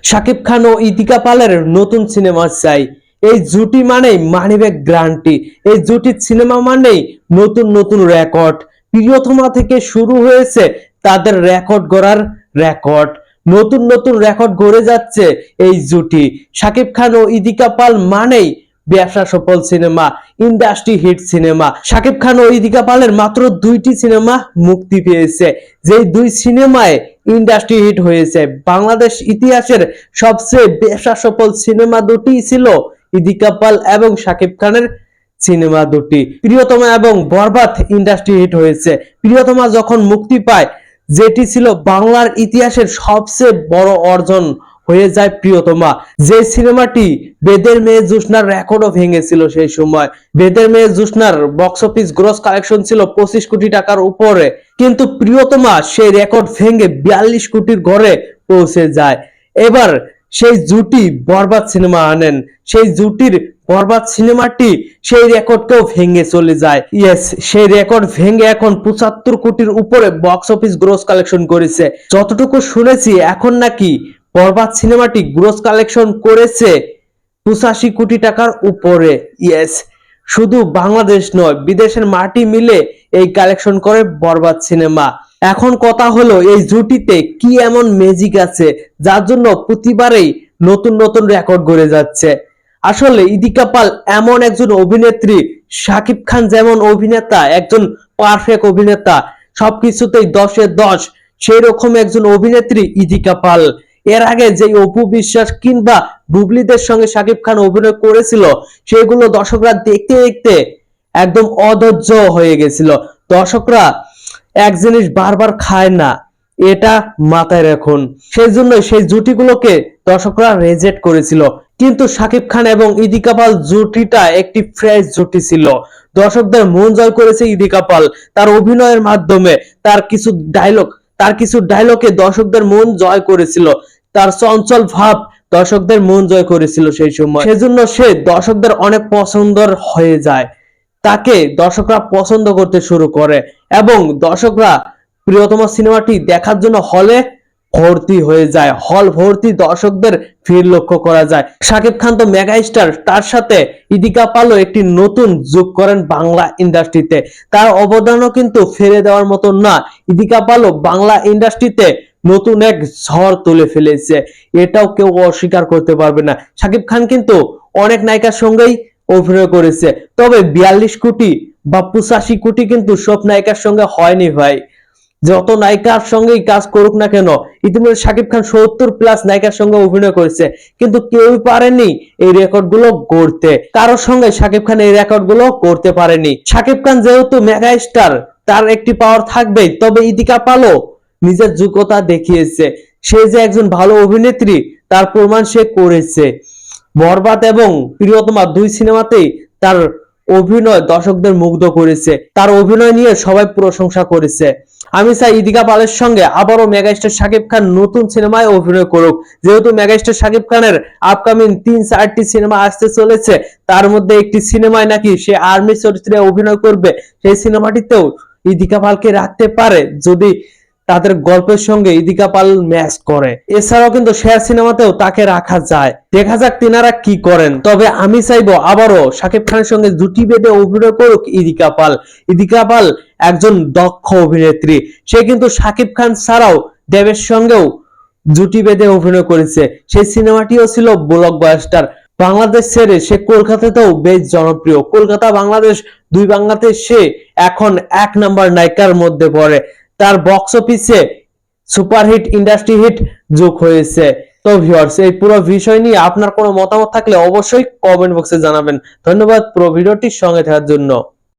শাকিব খান ও ইতিকা পালের নতুন সিনেমা চাই। এই জুটি মানেই মানিব্যাগ গ্যারান্টি। এই জুটির সিনেমা মানেই নতুন নতুন রেকর্ড। প্রিয়তমা থেকে শুরু হয়েছে তাদের রেকর্ড গড়ার রেকর্ড। নতুন নতুন রেকর্ড গড়ে যাচ্ছে এই জুটি। শাকিব খান ও ইতিকা পাল মানেই ব্যবসা সফল সিনেমা, ইন্ডাস্ট্রি হিট সিনেমা। শাকিব খান ও ইতিকা পালের মাত্র 2টি সিনেমা মুক্তি পেয়েছে, যেই 2 সিনেমায় ইন্ডাস্ট্রি হিট হয়েছে। বাংলাদেশ ইতিহাসের সবচেয়ে ব্যবসা সফল সিনেমা দুটি ছিল ইতিকা পাল এবং শাকিব খানের সিনেমা দুটি। প্রিয়তমা এবং বরবাদ ইন্ডাস্ট্রি হিট হয়েছে। প্রিয়তমা যখন মুক্তি পায়, যেটি ছিল বাংলার ইতিহাসের সবচেয়ে বড় অর্জন হয়ে যায় প্রিয়তমা। যে সিনেমাটি বেদের মেয়ে জোসনার রেকর্ডও ভেঙেছিল সেই সময়। বেদের মেয়ে জোসনার বক্স অফিস গ্রস কালেকশন ছিল 25 কোটি টাকার উপরে, কিন্তু প্রিয়তমা সেই রেকর্ড ভেঙে 42 কোটির ঘরে পৌঁছে যায়। এবার সেই জুটি বরবাদ সিনেমা আনেন। সেই জুটির বরবাদ সিনেমাটি সেই রেকর্ডকেও ভেঙে চলে যায়। ইয়েস, সেই রেকর্ড ভেঙে এখন 75 কোটির উপরে বক্স অফিস গ্রস কালেকশন করেছে। যতটুকু শুনেছি এখন নাকি বরবাদ সিনেমাটি গ্রস কালেকশন করেছে 85 কোটি টাকার উপরে। ইয়েস, শুধু বাংলাদেশ নয়, বিদেশের মাটি মিলে এই কালেকশন করে বরবাদ সিনেমা। এখন কথা হলো, এই জুটিতে কি এমন ম্যাজিক আছে যার জন্য প্রতিবারেই নতুন নতুন রেকর্ড গড়ে যাচ্ছে। আসলে ইতিকা পাল এমন একজন অভিনেত্রী, শাকিব খান যেমন অভিনেতা, একজন পারফেক্ট অভিনেতা, সবকিছুতেই 10-এ 10, সেই রকম একজন অভিনেত্রী ইতিকা পাল। এর আগে যে অপু বিশ্বাস কিংবা বুবলিদের সঙ্গে শাকিব খান অভিনয় করেছিল, সেগুলো দর্শকরা দেখতে দেখতে একদম অধৈর্য হয়ে গেছিল। দর্শকরা এক জিনিস বারবার খায় না, এটা মাথায় রাখুন। সেই জন্য সেই জুটিগুলোকে দর্শকরা রিজেক্ট করেছিল। কিন্তু শাকিব খান এবং ইতিকা পাল জুটিটা একটি ফ্রেশ জুটি ছিল। দর্শকদের মন জয় করেছে ইতিকা পাল তার অভিনয়ের মাধ্যমে। তার কিছু ডায়লগে দর্শকদের মন জয় করেছিল। তার চঞ্চল ভাব দর্শকদের মন জয় করেছিল সেই সময়। সেজন্য সে দর্শকদের অনেক পছন্দের হয়ে যায়। তাকে দর্শকরা পছন্দ করতে শুরু করে এবং দর্শকরা প্রিয়তমা সিনেমাটি দেখার জন্য হলে ভর্তি হয়ে যায়। হল ভর্তি দর্শকদের ভিড় লক্ষ্য করা যায়। শাকিব খান তো মেগা স্টার, তার সাথে ইতিকা পালও একটি নতুন যুগ করেন বাংলা ইন্ডাস্ট্রিতে। তার অবদানও কিন্তু ফেলে দেওয়ার মতো না। ইতিকা পালও বাংলা ইন্ডাস্ট্রিতে নতুন এক ঝড় তুলে ফেলেছে, এটাও কেউ অস্বীকার করতে পারবে না। শাকিব খান কিন্তু অনেক নায়িকার সঙ্গেই অভিনয় করেছে, তবে 42 কোটি বা 85 কোটি কিন্তু সব নায়িকার সঙ্গে হয়নি ভাই। যত নায়িকার সঙ্গেই কাজ করুক না কেন, ইতিমধ্যে শাকিব খান 70+ নায়িকার সঙ্গে অভিনয় করেছে, কিন্তু কেউই পারেনি এই রেকর্ড গুলো গড়তে। কারোর সঙ্গে শাকিব খান এই রেকর্ড গুলো করতে পারেনি। শাকিব খান যেহেতু মেগা স্টার, তার একটি পাওয়ার থাকবেই, তবে ইতিকা পালও নিজের যোগ্যতা দেখিয়েছে। সে যে একজন ভালো অভিনেত্রী তার প্রমাণ সে করেছে। বরবাদ এবং প্রিয়তমা 2 সিনেমাতেই তার অভিনয় দর্শকদের মুগ্ধ করেছে। তার অভিনয় নিয়ে সবাই প্রশংসা করেছে। আমি চাই ইতিকা পালের সঙ্গে আবারও মেগাস্টার শাকিব খান নতুন সিনেমায় অভিনয় করুক। যেহেতু মেগাস্টার শাকিব খানের আপকামিং 3-4টি সিনেমা আসতে চলেছে, তার মধ্যে একটি সিনেমায় নাকি সে আর্মি চরিত্রে অভিনয় করবে। সেই সিনেমাটিতেও ইতিকা পালকে রাখতে পারে যদি তাদের গল্পের সঙ্গে ইতিকা পাল ম্যাচ করে। এছাড়াও কিন্তু শেয়ার সিনেমাতেও তাকে রাখা যায়। দেখা যাক তিনারা কি করেন। তবে আমি চাইবো আবারও শাকিব খানের সঙ্গে জুটি বেঁধে অভিনয় করুক ইতিকা পাল। ইতিকা পাল একজন দক্ষ অভিনেত্রী। সে কিন্তু শাকিব খান ছাড়াও দেবের সঙ্গেও জুটি বেঁধে অভিনয় করেছে। সেই সিনেমাটিও ছিল ব্লকবাস্টার। বাংলাদেশ ছেড়ে সে কলকাতাতেও বেশ জনপ্রিয়। কলকাতা বাংলাদেশ 2 বাংলাতে সে এখন 1 নাম্বার নায়িকার মধ্যে পড়ে। তার বক্স অফিসে সুপারহিট, ইন্ডাস্ট্রি হিট যোগ হয়েছে। তো ভিউয়ার্স, এই পুরো বিষয় নিয়ে আপনার কোনো মতামত থাকলে অবশ্যই কমেন্ট বক্সে জানাবেন। ধন্যবাদ পুরো ভিডিওটির সঙ্গে থাকার জন্য।